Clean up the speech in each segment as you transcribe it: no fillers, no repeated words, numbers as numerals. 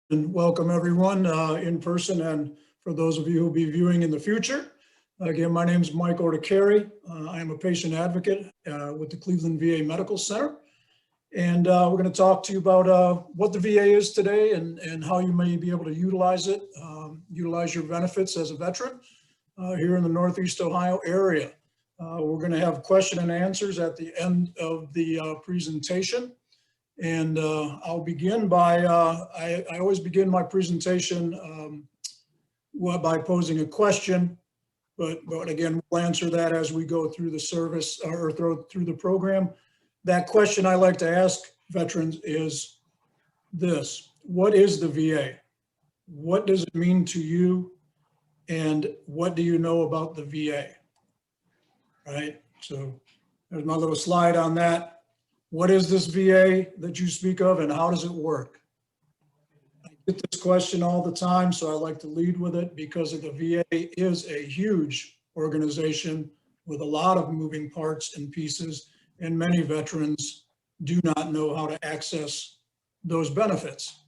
And welcome everyone in person, and for those of you who will be viewing in the future. Again, my name is Mike Orticari. I am a patient advocate with the Cleveland VA Medical Center. And we're going to talk to you about what the VA is today and how you may be able to utilize it, utilize your benefits as a veteran here in the Northeast Ohio area. We're going to have question and answers at the end of the presentation. And I'll begin by, I always begin my presentation by posing a question, but again, we'll answer that as we go through the service or through the program. That question I like to ask veterans is this: what is the VA? What does it mean to you? And what do you know about the VA? Right, so there's my little slide on that. What is this VA that you speak of, and how does it work? I get this question all the time, so I like to lead with it because the VA is a huge organization with a lot of moving parts and pieces, and many veterans do not know how to access those benefits.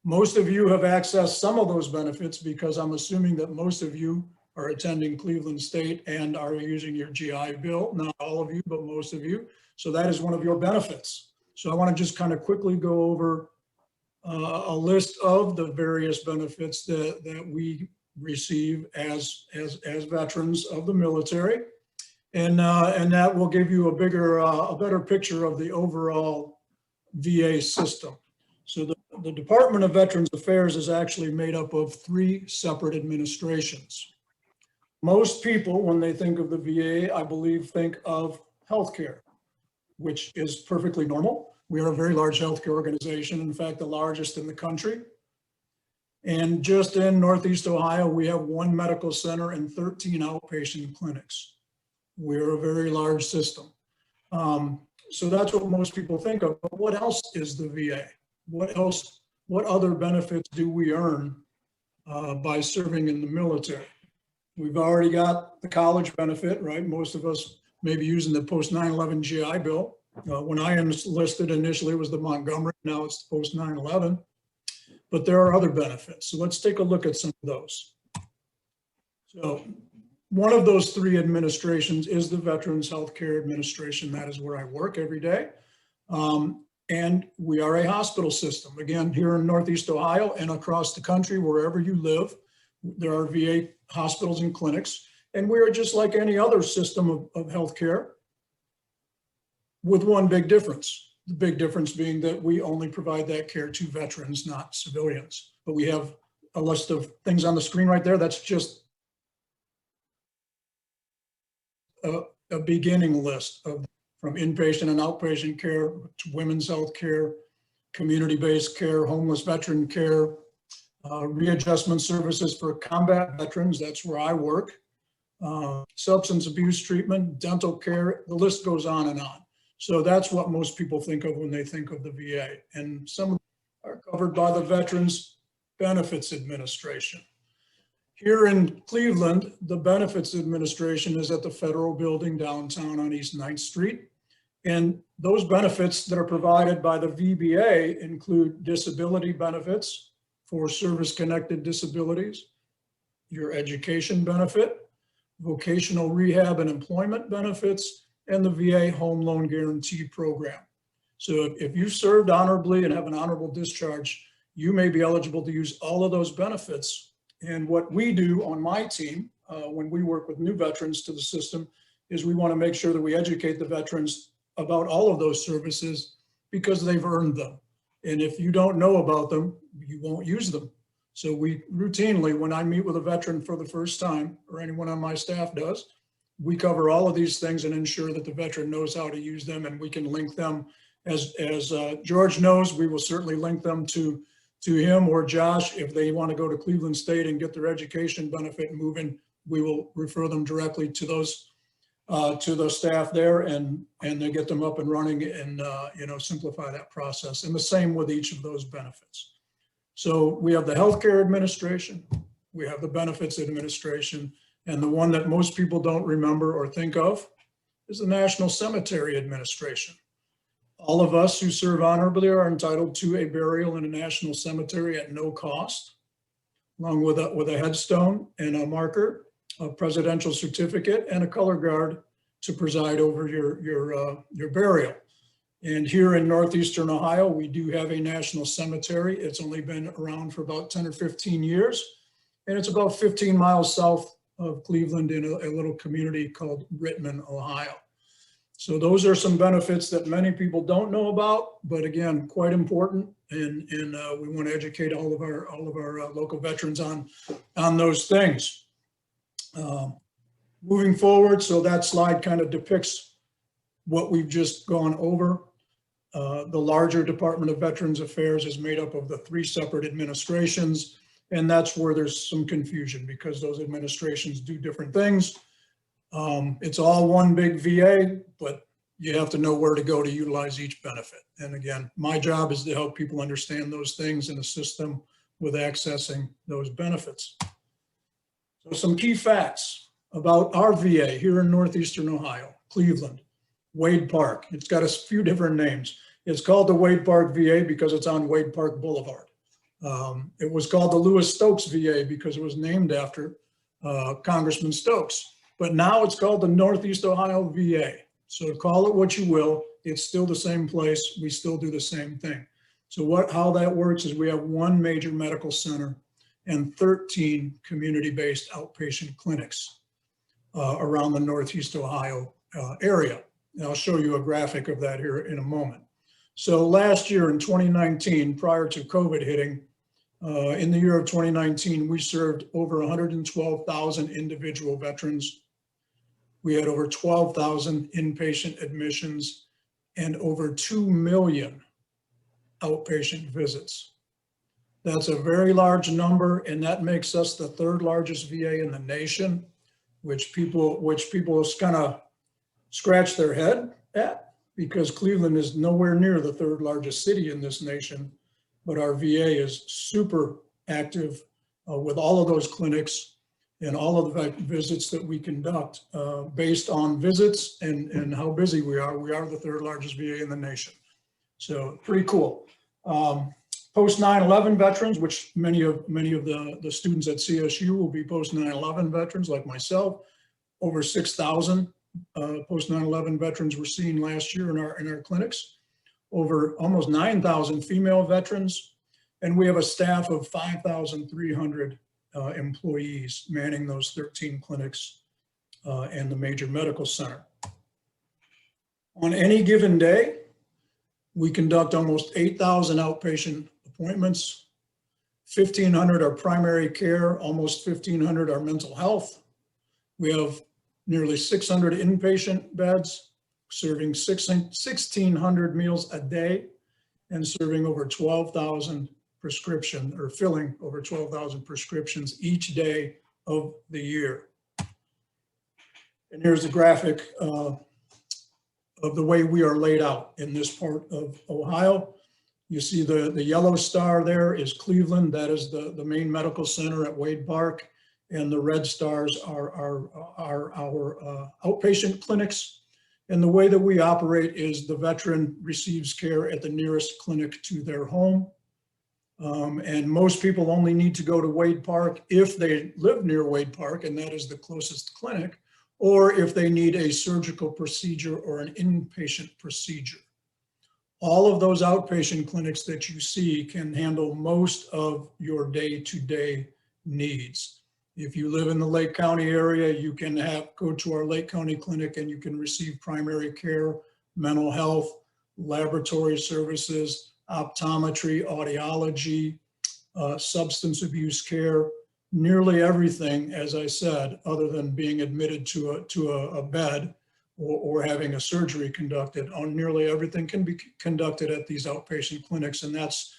Most of you have accessed some of those benefits because I'm assuming that most of you are attending Cleveland State and are using your GI Bill. Not all of you, but most of you. So that is one of your benefits. So I want to just kind of quickly go over a list of the various benefits that we receive as veterans of the military. And that will give you a better picture of the overall VA system. So the Department of Veterans Affairs is actually made up of 3 separate administrations. Most people, when they think of the VA, I believe, think of healthcare, which is perfectly normal. We are a very large healthcare organization, in fact, the largest in the country. And just in Northeast Ohio, we have 1 medical center and 13 outpatient clinics. We're a very large system. So that's what most people think of. But what else is the VA? What other benefits do we earn by serving in the military? We've already got the college benefit, right? Most of us may be using the post 9/11 GI Bill. When I enlisted initially, it was the Montgomery. Now it's the post 9/11. But there are other benefits. So let's take a look at some of those. So one of those 3 administrations is the Veterans Healthcare Administration. That is where I work every day. And we are a hospital system. Again, here in Northeast Ohio and across the country, wherever you live, there are VA hospitals and clinics. And we are just like any other system of healthcare, with one big difference. The big difference being that we only provide that care to veterans, not civilians. But we have a list of things on the screen right there. That's just a beginning list from inpatient and outpatient care to women's health care, community-based care, homeless veteran care, readjustment services for combat veterans. That's where I work. Substance abuse treatment, dental care, the list goes on and on. So that's what most people think of when they think of the VA. And some of them are covered by the Veterans Benefits Administration. Here in Cleveland, the Benefits Administration is at the Federal Building downtown on East 9th Street. And those benefits that are provided by the VBA include disability benefits for service-connected disabilities, your education benefit, vocational rehab and employment benefits, and the VA Home Loan Guarantee Program. So if you served honorably and have an honorable discharge, you may be eligible to use all of those benefits. And what we do on my team, when we work with new veterans to the system, is we want to make sure that we educate the veterans about all of those services because they've earned them. And if you don't know about them, you won't use them. So we routinely, when I meet with a veteran for the first time, or anyone on my staff does, we cover all of these things and ensure that the veteran knows how to use them, and we can link them. As George knows, we will certainly link them to him or Josh. If they want to go to Cleveland State and get their education benefit moving, we will refer them directly to those to the staff there, and they get them up and running, and simplify that process. And the same with each of those benefits. So we have the Healthcare Administration, we have the Benefits Administration, and the one that most people don't remember or think of is the National Cemetery Administration. All of us who serve honorably are entitled to a burial in a national cemetery at no cost, along with a headstone and a marker, a presidential certificate, and a color guard to preside over your burial. And here in Northeastern Ohio, we do have a national cemetery. It's only been around for about 10 or 15 years, and it's about 15 miles south of Cleveland in a little community called Rittman, Ohio. So those are some benefits that many people don't know about, but again, quite important. And we want to educate all of our local veterans on those things. Moving forward, so that slide kind of depicts what we've just gone over. The larger Department of Veterans Affairs is made up of the 3 separate administrations, and that's where there's some confusion because those administrations do different things. It's all one big VA, but you have to know where to go to utilize each benefit. And again, my job is to help people understand those things and assist them with accessing those benefits. So some key facts about our VA here in Northeastern Ohio, Cleveland, Wade Park. It's got a few different names. It's called the Wade Park VA because it's on Wade Park Boulevard. It was called the Lewis Stokes VA because it was named after Congressman Stokes. But now it's called the Northeast Ohio VA. So call it what you will, it's still the same place. We still do the same thing. So how that works is we have 1 major medical center and 13 community-based outpatient clinics around the Northeast Ohio area. And I'll show you a graphic of that here in a moment. So last year in 2019, prior to COVID hitting, in the year of 2019, we served over 112,000 individual veterans. We had over 12,000 inpatient admissions and over 2 million outpatient visits. That's a very large number, and that makes us the 3rd largest VA in the nation, which people kind of scratch their head at because Cleveland is nowhere near the 3rd largest city in this nation, but our VA is super active with all of those clinics and all of the visits that we conduct based on visits and how busy we are. We are the 3rd largest VA in the nation. So pretty cool. Post 9/11 veterans, which many of the students at CSU will be post 9/11 veterans like myself. Over 6,000 post 9/11 veterans were seen last year in our clinics. Over almost 9,000 female veterans, and we have a staff of 5,300 employees manning those 13 clinics and the major medical center. On any given day, we conduct almost 8,000 outpatient appointments. 1,500 are primary care, almost 1,500 are mental health. We have nearly 600 inpatient beds, serving 1,600 meals a day and serving over 12,000 filling over 12,000 prescriptions each day of the year. And here's a graphic of the way we are laid out in this part of Ohio. You see the yellow star there is Cleveland. That is the main medical center at Wade Park. And the red stars are our outpatient clinics. And the way that we operate is the veteran receives care at the nearest clinic to their home. And most people only need to go to Wade Park if they live near Wade Park, and that is the closest clinic, or if they need a surgical procedure or an inpatient procedure. All of those outpatient clinics that you see can handle most of your day-to-day needs. If you live in the Lake County area, you can go to our Lake County clinic and you can receive primary care, mental health, laboratory services, optometry, audiology, substance abuse care, nearly everything, as I said, other than being admitted to a bed or having a surgery conducted. On nearly everything can be conducted at these outpatient clinics, and that's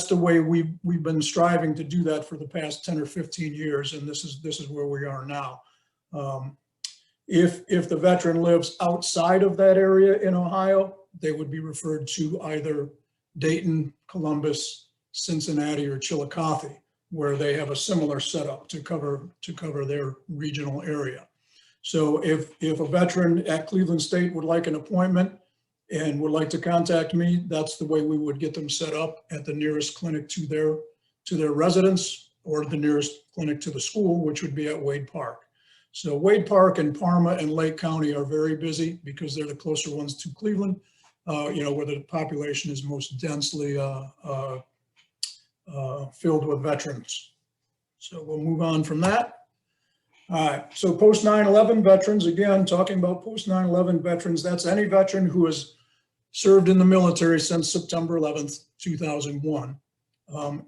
the way we've been striving to do that for the past 10 or 15 years, and this is where we are now. If the veteran lives outside of that area in Ohio, they would be referred to either Dayton, Columbus, Cincinnati, or Chillicothe, where they have a similar setup to cover their regional area. So if a veteran at Cleveland State would like an appointment, and would like to contact me, that's the way we would get them set up at the nearest clinic to their residence, or the nearest clinic to the school, which would be at Wade Park. So Wade Park and Parma and Lake County are very busy because they're the closer ones to Cleveland, where the population is most densely filled with veterans. So we'll move on from that. All right, so post 9/11 veterans, again, talking about post 9/11 veterans, that's any veteran who has served in the military since September 11th, 2001.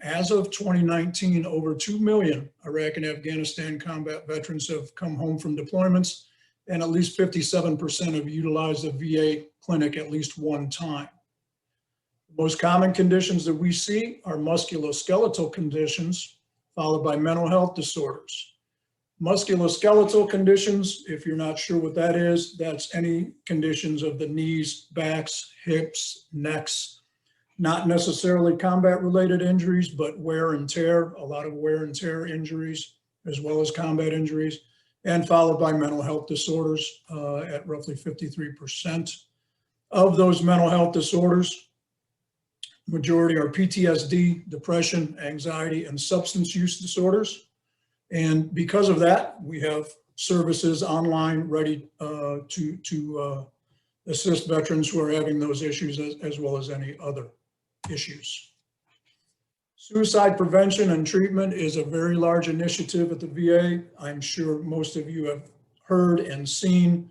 As of 2019, over 2 million Iraq and Afghanistan combat veterans have come home from deployments, and at least 57% have utilized a VA clinic at least one time. The most common conditions that we see are musculoskeletal conditions, followed by mental health disorders. Musculoskeletal conditions, if you're not sure what that is, that's any conditions of the knees, backs, hips, necks, not necessarily combat related injuries, but wear and tear, a lot of wear and tear injuries, as well as combat injuries, and followed by mental health disorders at roughly 53%. Of those mental health disorders, majority are PTSD, depression, anxiety, and substance use disorders. And because of that, we have services online ready to assist veterans who are having those issues, as well as any other issues. Suicide prevention and treatment is a very large initiative at the VA. I'm sure most of you have heard and seen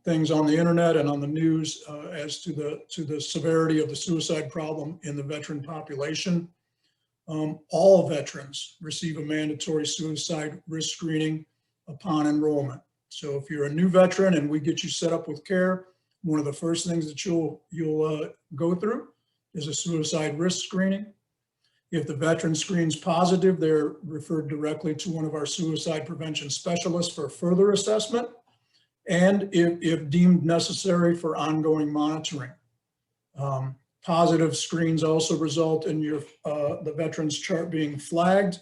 things on the internet and on the news as to the severity of the suicide problem in the veteran population. All veterans receive a mandatory suicide risk screening upon enrollment. So if you're a new veteran and we get you set up with care, one of the first things that you'll go through is a suicide risk screening. If the veteran screens positive, they're referred directly to one of our suicide prevention specialists for further assessment, and if deemed necessary, for ongoing monitoring. Positive screens also result in the veteran's chart being flagged.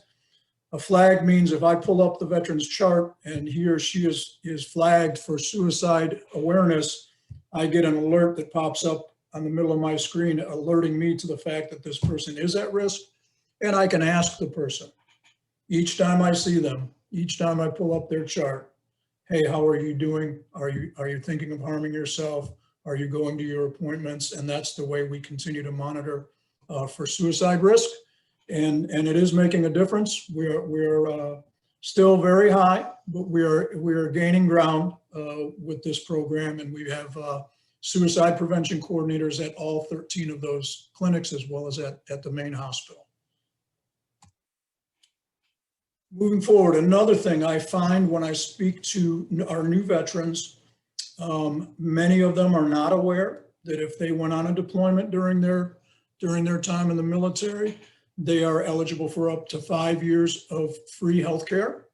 A flag means if I pull up the veteran's chart and he or she is flagged for suicide awareness, I get an alert that pops up on the middle of my screen alerting me to the fact that this person is at risk, and I can ask the person each time I see them, each time I pull up their chart, hey, how are you doing? Are you thinking of harming yourself? Are you going to your appointments? And that's the way we continue to monitor for suicide risk. And it is making a difference. We're still very high, but we are gaining ground with this program. And we have suicide prevention coordinators at all 13 of those clinics, as well as at the main hospital. Moving forward, another thing I find when I speak to our new veterans, many of them are not aware that if they went on a deployment during their time in the military, they are eligible for up to 5 years of free health care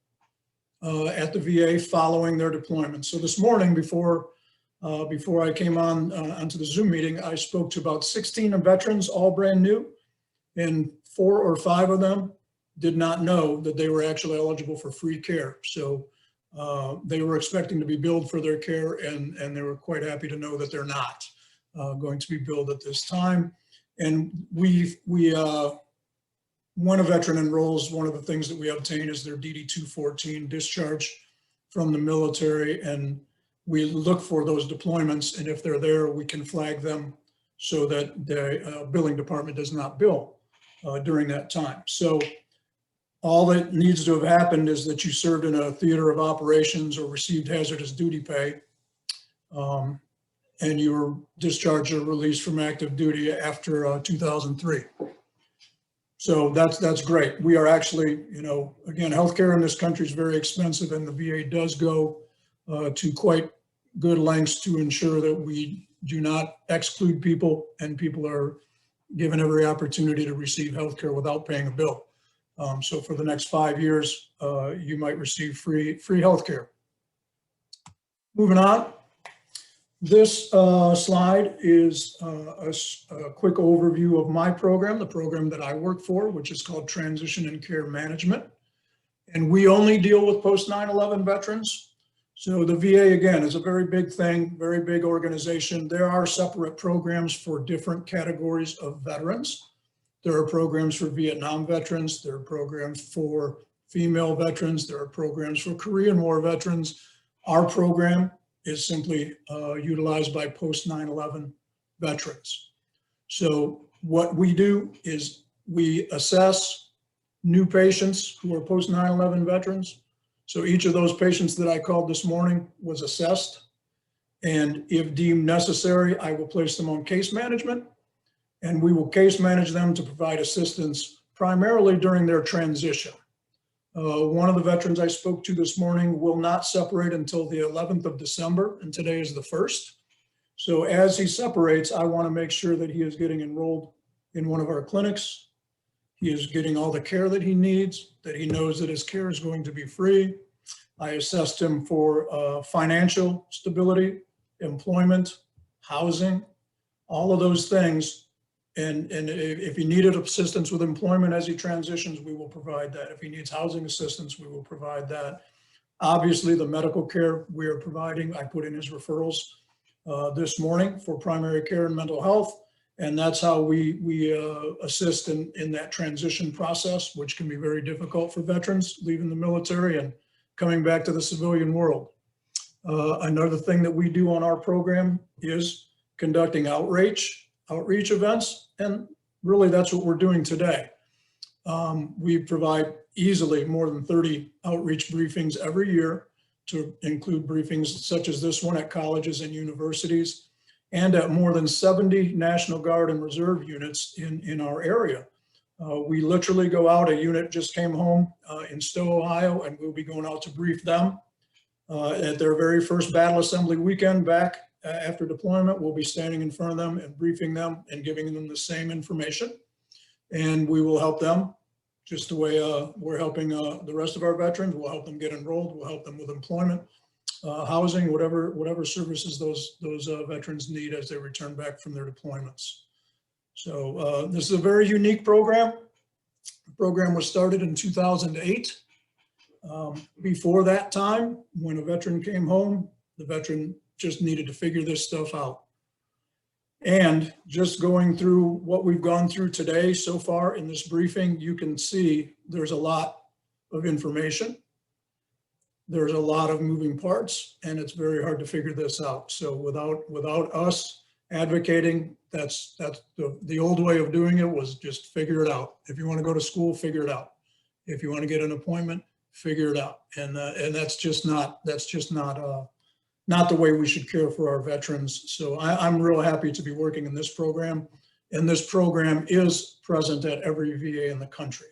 at the VA following their deployment. So this morning, before I came onto the Zoom meeting, I spoke to about 16 veterans, all brand new, and 4 or 5 of them did not know that they were actually eligible for free care. So they were expecting to be billed for their care, and they were quite happy to know that they're not going to be billed at this time. And when a veteran enrolls, one of the things that we obtain is their DD-214 discharge from the military, and we look for those deployments, and if they're there, we can flag them so that the billing department does not bill during that time. So all that needs to have happened is that you served in a theater of operations or received hazardous duty pay, and you were discharged or released from active duty after 2003. So that's great. We are actually, again, healthcare in this country is very expensive, and the VA does go to quite good lengths to ensure that we do not exclude people, and people are given every opportunity to receive healthcare without paying a bill. So for the next 5 years, you might receive free healthcare. Moving on. This slide is a quick overview of my program, the program that I work for, which is called Transition and Care Management. And we only deal with post 9/11 veterans. So the VA, again, is a very big thing, very big organization. There are separate programs for different categories of veterans. There are programs for Vietnam veterans. There are programs for female veterans. There are programs for Korean War veterans. Our program is simply utilized by post 9/11 veterans. So what we do is we assess new patients who are post 9/11 veterans. So each of those patients that I called this morning was assessed. And if deemed necessary, I will place them on case management, and we will case manage them to provide assistance primarily during their transition. One of the veterans I spoke to this morning will not separate until the 11th of December, and today is the 1st. So as he separates, I want to make sure that he is getting enrolled in one of our clinics. He is getting all the care that he needs, that he knows that his care is going to be free. I assessed him for financial stability, employment, housing, all of those things. And if he needed assistance with employment as he transitions, we will provide that. If he needs housing assistance, we will provide that. Obviously, the medical care we are providing, I put in his referrals this morning for primary care and mental health. And that's how we assist in that transition process, which can be very difficult for veterans leaving the military and coming back to the civilian world. Another thing that we do on our program is conducting outreach events. And really that's what we're doing today. We provide easily more than 30 outreach briefings every year, to include briefings such as this one at colleges and universities, and at more than 70 National Guard and Reserve units in our area. We literally go out, a unit just came home in Stowe, Ohio, and we'll be going out to brief them at their very first battle assembly weekend back after deployment. We'll be standing in front of them and briefing them and giving them the same information. And we will help them just the way we're helping the rest of our veterans. We'll help them get enrolled. We'll help them with employment, housing, whatever services those veterans need as they return back from their deployments. So this is a very unique program. The program was started in 2008. Before that time, when a veteran came home, the veteran just needed to figure this stuff out. And just going through what we've gone through today so far in this briefing, you can see there's a lot of information. There's a lot of moving parts, and it's very hard to figure this out. So without us advocating, that's the old way of doing it, was just figure it out. If you want to go to school, figure it out. If you want to get an appointment, figure it out. And that's just not the way we should care for our veterans. So I'm real happy to be working in this program, and this program is present at every VA in the country.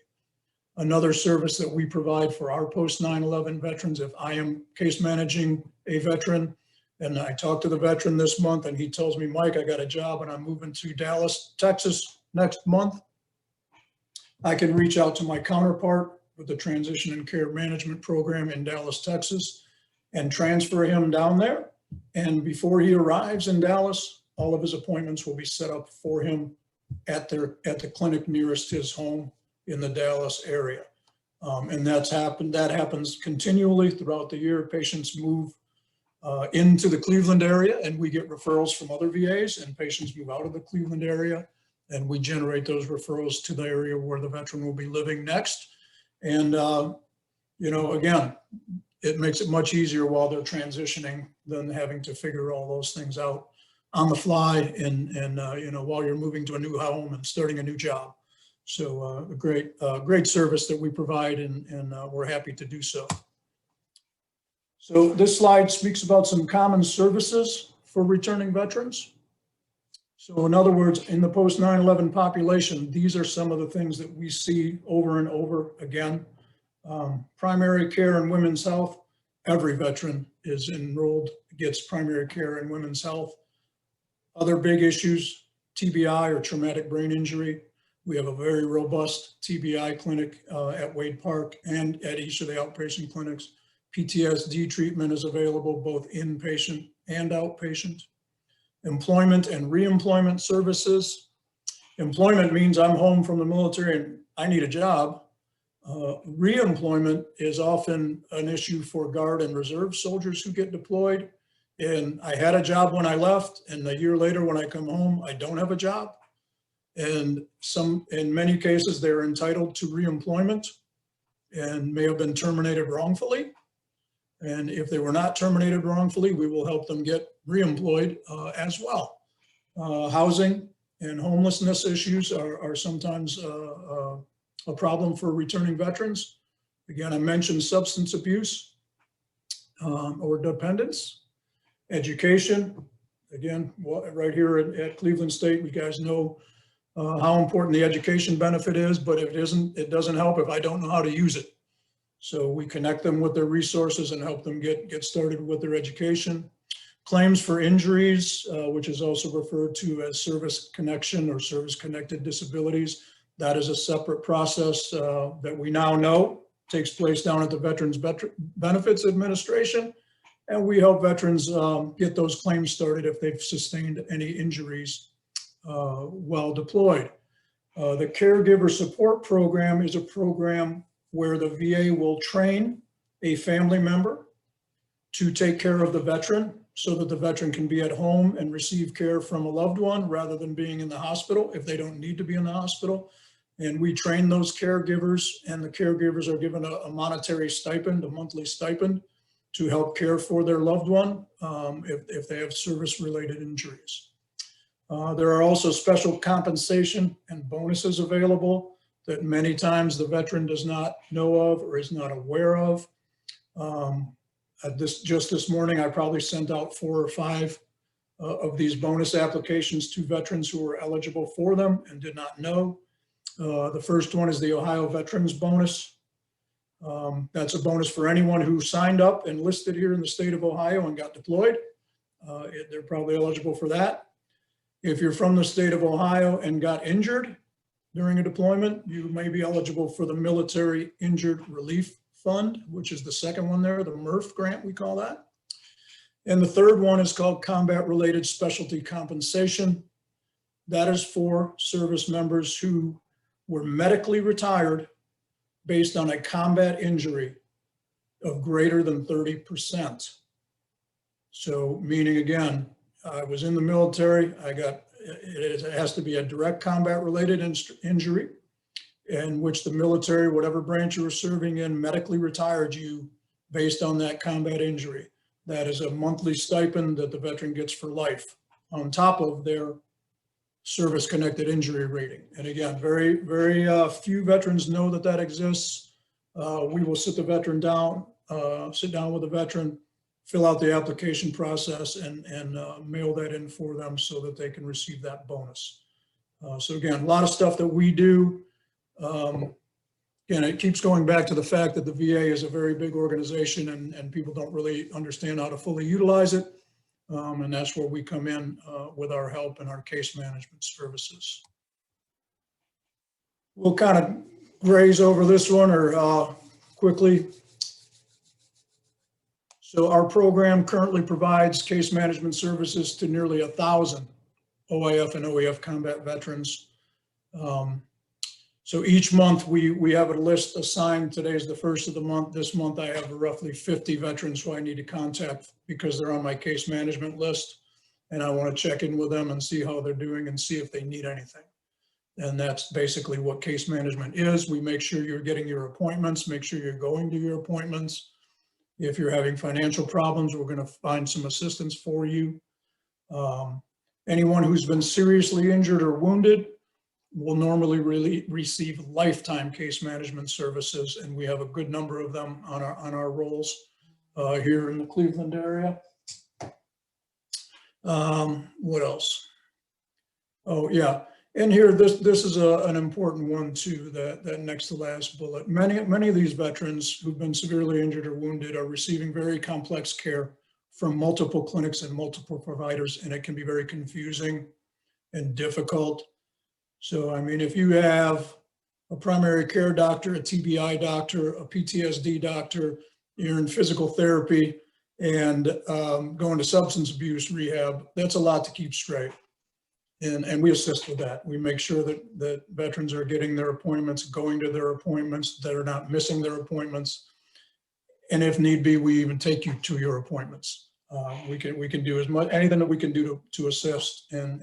Another service that we provide for our post 9/11 veterans, if I am case managing a veteran and I talk to the veteran this month and he tells me, Mike, I got a job and I'm moving to Dallas, Texas next month, I can reach out to my counterpart with the Transition and Care Management Program in Dallas, Texas, and transfer him down there. And before he arrives in Dallas, all of his appointments will be set up for him at the clinic nearest his home in the Dallas area. And that happens continually throughout the year. Patients move into the Cleveland area, and we get referrals from other VAs, and patients move out of the Cleveland area, and we generate those referrals to the area where the veteran will be living next. And, again, it makes it much easier while they're transitioning than having to figure all those things out on the fly and while you're moving to a new home and starting a new job. So a great service that we provide, and we're happy to do so. So this slide speaks about some common services for returning veterans. So in other words, in the post 9/11 population, these are some of the things that we see over and over again. Primary care and women's health. Every veteran is enrolled, gets primary care and women's health. Other big issues, TBI or traumatic brain injury. We have a very robust TBI clinic at Wade Park and at each of the outpatient clinics. PTSD treatment is available both inpatient and outpatient. Employment and reemployment services. Employment means I'm home from the military and I need a job. Reemployment is often an issue for Guard and Reserve soldiers who get deployed. And I had a job when I left, and a year later when I come home, I don't have a job. And in many cases, they're entitled to reemployment and may have been terminated wrongfully. And if they were not terminated wrongfully, we will help them get reemployed as well. Housing and homelessness issues are sometimes a problem for returning veterans. Again, I mentioned substance abuse or dependence. Education, again, right here at Cleveland State, you guys know how important the education benefit is, but if it isn't, it doesn't help if I don't know how to use it. So we connect them with their resources and help them get started with their education. Claims for injuries, which is also referred to as service connection or service connected disabilities. That is a separate process that we now know takes place down at the Veterans Benefits Administration. And we help veterans get those claims started if they've sustained any injuries while deployed. The Caregiver Support Program is a program where the VA will train a family member to take care of the veteran so that the veteran can be at home and receive care from a loved one rather than being in the hospital if they don't need to be in the hospital. And we train those caregivers, and the caregivers are given a monetary stipend, a monthly stipend, to help care for their loved one if they have service-related injuries. There are also special compensation and bonuses available that many times the veteran does not know of or is not aware of. Just this morning, I probably sent out 4 or 5 of these bonus applications to veterans who were eligible for them and did not know. The first one is the Ohio Veterans Bonus. That's a bonus for anyone who signed up and listed here in the state of Ohio and got deployed. They're probably eligible for that. If you're from the state of Ohio and got injured during a deployment, you may be eligible for the Military Injured Relief Fund, which is the second one there, the MRF grant, we call that. And the third one is called Combat Related Specialty Compensation. That is for service members who were medically retired based on a combat injury of greater than 30%. So meaning, again, I was in the military, it has to be a direct combat related injury in which the military, whatever branch you were serving in, medically retired you based on that combat injury. That is a monthly stipend that the veteran gets for life on top of their service-connected injury rating. And again, very few veterans know that that exists. We will sit down with the veteran, fill out the application process, and mail that in for them so that they can receive that bonus. So again, a lot of stuff that we do. Again, it keeps going back to the fact that the VA is a very big organization and people don't really understand how to fully utilize it. And that's where we come in with our help and our case management services. We'll kind of graze over this one or quickly. So our program currently provides case management services to nearly 1,000 OIF and OEF combat veterans. So each month we have a list assigned. Today is the first of the month. This month I have roughly 50 veterans who I need to contact because they're on my case management list. And I want to check in with them and see how they're doing and see if they need anything. And that's basically what case management is. We make sure you're getting your appointments, make sure you're going to your appointments. If you're having financial problems, we're going to find some assistance for you. Anyone who's been seriously injured or wounded will normally really receive lifetime case management services, and we have a good number of them on our rolls here in the Cleveland area. What else? Oh yeah, and here this is an important one too. That next to last bullet. Many of these veterans who've been severely injured or wounded are receiving very complex care from multiple clinics and multiple providers, and it can be very confusing and difficult. So, I mean, if you have a primary care doctor, a TBI doctor, a PTSD doctor, you're in physical therapy and going to substance abuse rehab, that's a lot to keep straight. and we assist with that. We make sure that veterans are getting their appointments, going to their appointments, that are not missing their appointments. And if need be, we even take you to your appointments. We can do as much, anything that we can do to assist and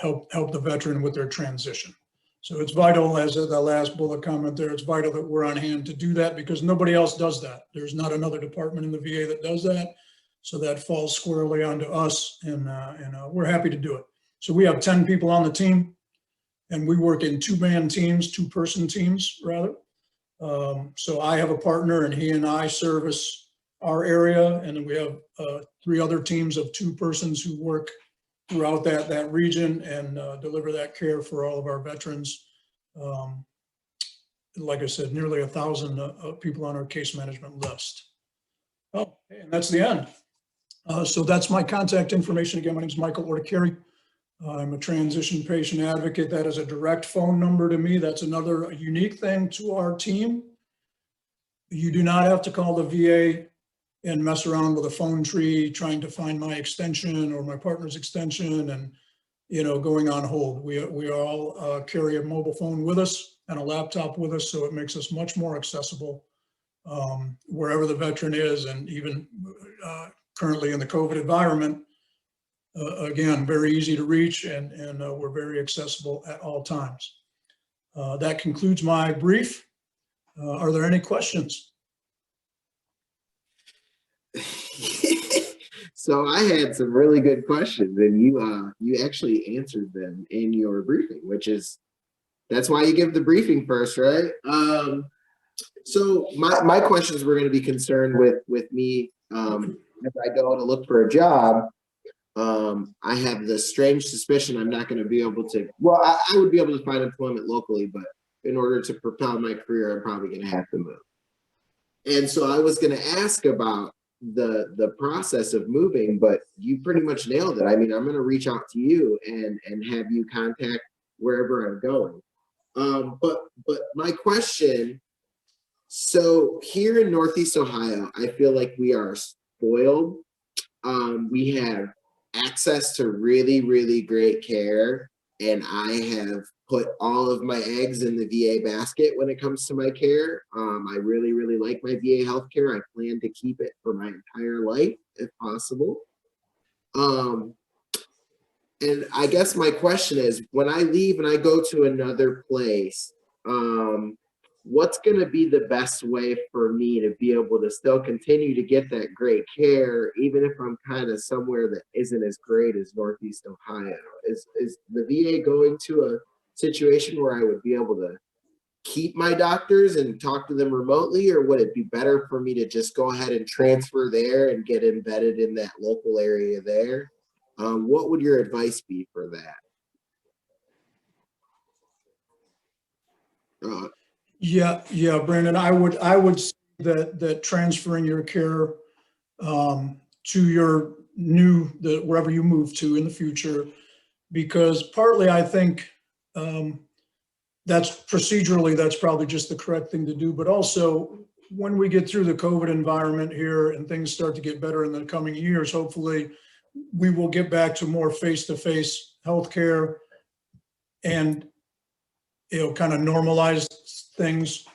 help the veteran with their transition. So it's vital, as the last bullet comment there, it's vital that we're on hand to do that, because nobody else does that. There's not another department in the VA that does that. So that falls squarely onto us, and we're happy to do it. So we have 10 people on the team, and we work in two-man teams, two-person teams, rather. So I have a partner, and he and I service our area, and then we have 3 other teams of 2 persons who work throughout that region and deliver that care for all of our veterans. Like I said, nearly 1,000 people on our case management list. Oh, and that's the end. So that's my contact information. Again, my name is Michael Orticari. I'm a transition patient advocate. That is a direct phone number to me. That's another unique thing to our team. You do not have to call the VA and mess around with a phone tree trying to find my extension or my partner's extension and, going on hold. We all carry a mobile phone with us and a laptop with us, so it makes us much more accessible wherever the veteran is, and even currently in the COVID environment. Again, very easy to reach, and we're very accessible at all times. That concludes my brief. Are there any questions? So I had some really good questions, and you actually answered them in your briefing, that's why you give the briefing first, right? So my questions were going to be concerned with me if I go to look for a job. I have the strange suspicion I'm not going to be able to. Well, I would be able to find employment locally, but in order to propel my career, I'm probably going to have to move. And so I was going to ask about the process of moving, but you pretty much nailed it. I mean, I'm going to reach out to you and have you contact wherever I'm going. But my question, so here in Northeast Ohio, I feel like we are spoiled. We have access to really, really great care, and I have put all of my eggs in the VA basket when it comes to my care. I really, really like my VA healthcare. I plan to keep it for my entire life if possible. And I guess my question is, when I leave and I go to another place, what's going to be the best way for me to be able to still continue to get that great care, even if I'm kind of somewhere that isn't as great as Northeast Ohio? Is the VA going to a situation where I would be able to keep my doctors and talk to them remotely, or would it be better for me to just go ahead and transfer there and get embedded in that local area there? What would your advice be for that? Yeah, Brandon, I would say that transferring your care to your wherever you move to in the future, because partly I think that's procedurally, that's probably just the correct thing to do. But also, when we get through the COVID environment here and things start to get better in the coming years, hopefully we will get back to more face-to-face healthcare and kind of normalize things.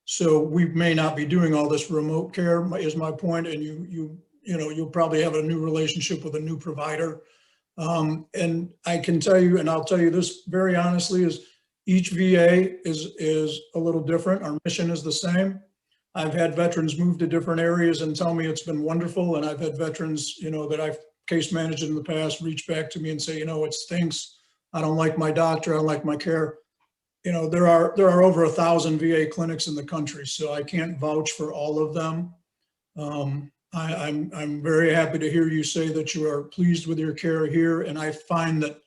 So we may not be doing all this remote care, is my point, and you'll probably have a new relationship with a new provider. And I can tell you, and I'll tell you this very honestly, is each VA is a little different. Our mission is the same. I've had veterans move to different areas and tell me it's been wonderful. And I've had veterans, that I've case managed in the past reach back to me and say, it stinks. I don't like my doctor. I don't like my care. There are over 1,000 VA clinics in the country, so I can't vouch for all of them. I'm very happy to hear you say that you are pleased with your care here, and I find that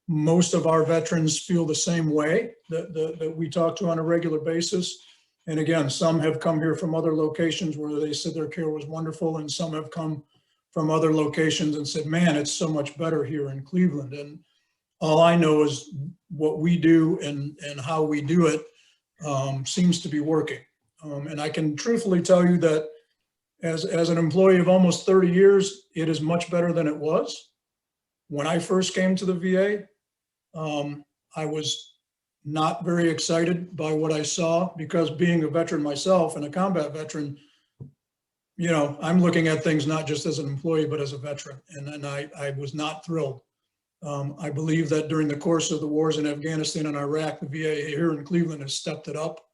most of our veterans feel the same way that we talk to on a regular basis. And again, some have come here from other locations where they said their care was wonderful, and some have come from other locations and said, man, it's so much better here in Cleveland. And all I know is what we do and how we do it seems to be working. And I can truthfully tell you that as an employee of almost 30 years, it is much better than it was. when I first came to the VA, I was not very excited by what I saw, because being a veteran myself and a combat veteran, you know, I'm looking at things not just as an employee, but as a veteran. And I was not thrilled. I believe that during the course of the wars in Afghanistan and Iraq, the VA here in Cleveland has stepped it up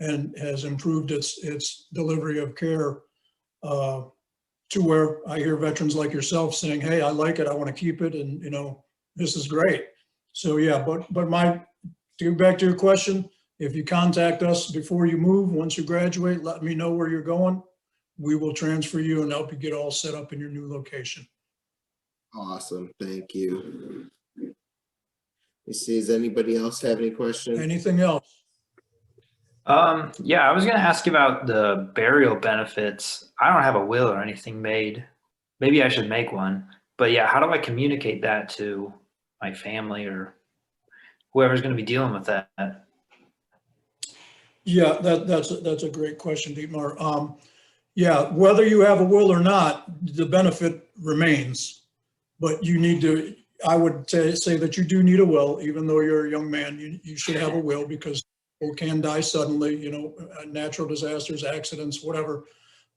and has improved its delivery of care, to where I hear veterans like yourself saying, hey, I like it, I want to keep it, and, you know, this is great. So yeah, but to get back to your question, if you contact us before you move, once you graduate, let me know where you're going. We will transfer you and help you get all set up in your new location. Awesome, thank you. Let me see, does anybody else have any questions? Anything else? Yeah, I was going to ask you about the burial benefits. I don't have a will or anything made. Maybe I should make one. But yeah, how do I communicate that to my family or whoever's going to be dealing with that? Yeah, that's a great question, Dietmar. Yeah, whether you have a will or not, the benefit remains. But you need to, I would say that you do need a will, even though you're a young man, you should have a will, because people can die suddenly, you know, natural disasters, accidents, whatever.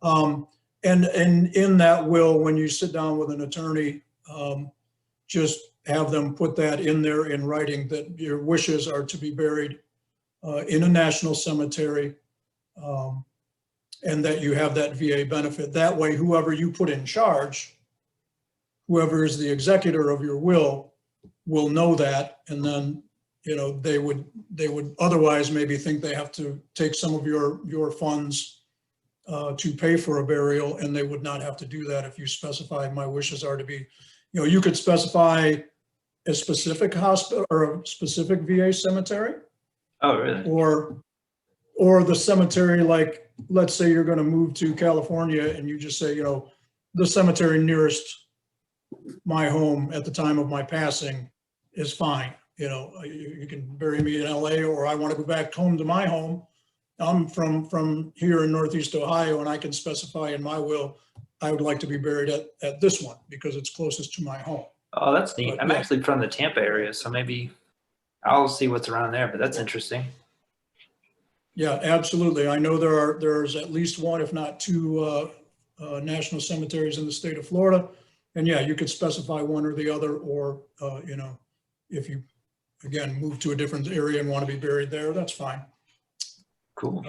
And in that will, when you sit down with an attorney, just have them put that in there in writing, that your wishes are to be buried in a national cemetery, and that you have that VA benefit. That way, whoever you put in charge, whoever is the executor of your will know that, and then, you know, they would otherwise maybe think they have to take some of your funds to pay for a burial, and they would not have to do that if you specify my wishes are to be, you know, you could specify a specific hospital or a specific VA cemetery. Oh, really? Or the cemetery, like, let's say you're going to move to California and you just say, you know, the cemetery nearest my home at the time of my passing is fine. You know, you can bury me in LA, or I want to go back home to my home. I'm from here in Northeast Ohio, and I can specify in my will, I would like to be buried at this one because it's closest to my home. Oh, that's neat. But I'm yeah. actually from the Tampa area, so maybe I'll see what's around there, but that's interesting. Yeah, absolutely. I know there's at least one, if not two, national cemeteries in the state of Florida. And yeah, you could specify one or the other, or, you know, if you, again, move to a different area and want to be buried there, that's fine. Cool.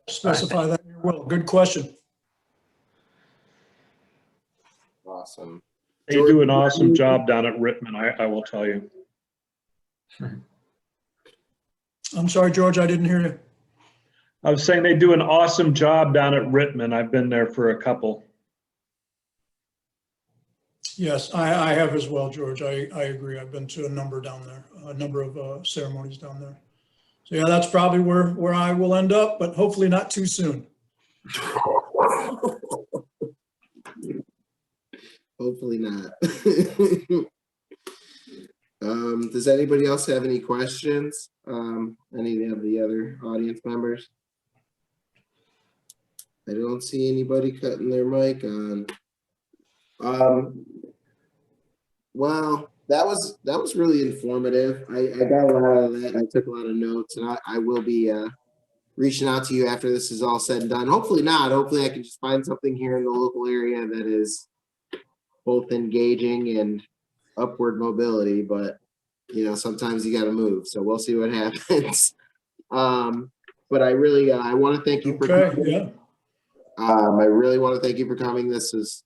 Specify that in your will. Good question. Awesome. They do an awesome job down at Rittman, I will tell you. I'm sorry, George, I didn't hear you. I was saying they do an awesome job down at Rittman. I've been there for a couple. Yes, I have as well, George. I agree. I've been to a number down there, a number of ceremonies down there. So yeah, that's probably where I will end up, but hopefully not too soon. Hopefully not. Does anybody else have any questions? Any of the other audience members? I don't see anybody cutting their mic on. Well, that was really informative. I got a lot out of that. I took a lot of notes, and I will be reaching out to you after this is all said and done. Hopefully not. Hopefully I can just find something here in the local area that is both engaging and upward mobility, but you know, sometimes you got to move. So we'll see what happens. But I really, I want to thank you for coming. Yeah. I really want to thank you for coming. This has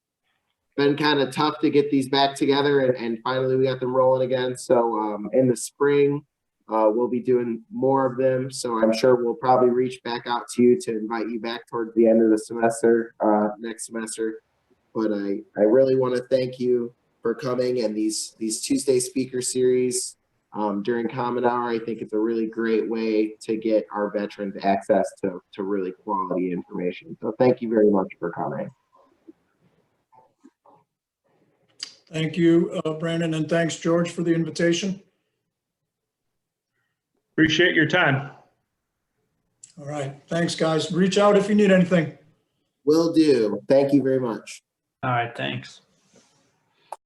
been kind of tough to get these back together, and finally we got them rolling again. So in the spring, we'll be doing more of them. So I'm sure we'll probably reach back out to you to invite you back towards the end of the semester, next semester. But I really want to thank you for coming, and these Tuesday speaker series during Common Hour. I think it's a really great way to get our veterans access to really quality information. So thank you very much for coming. Thank you, Brandon, and thanks, George, for the invitation. Appreciate your time. All right. Thanks, guys. Reach out if you need anything. Will do. Thank you very much. All right, thanks.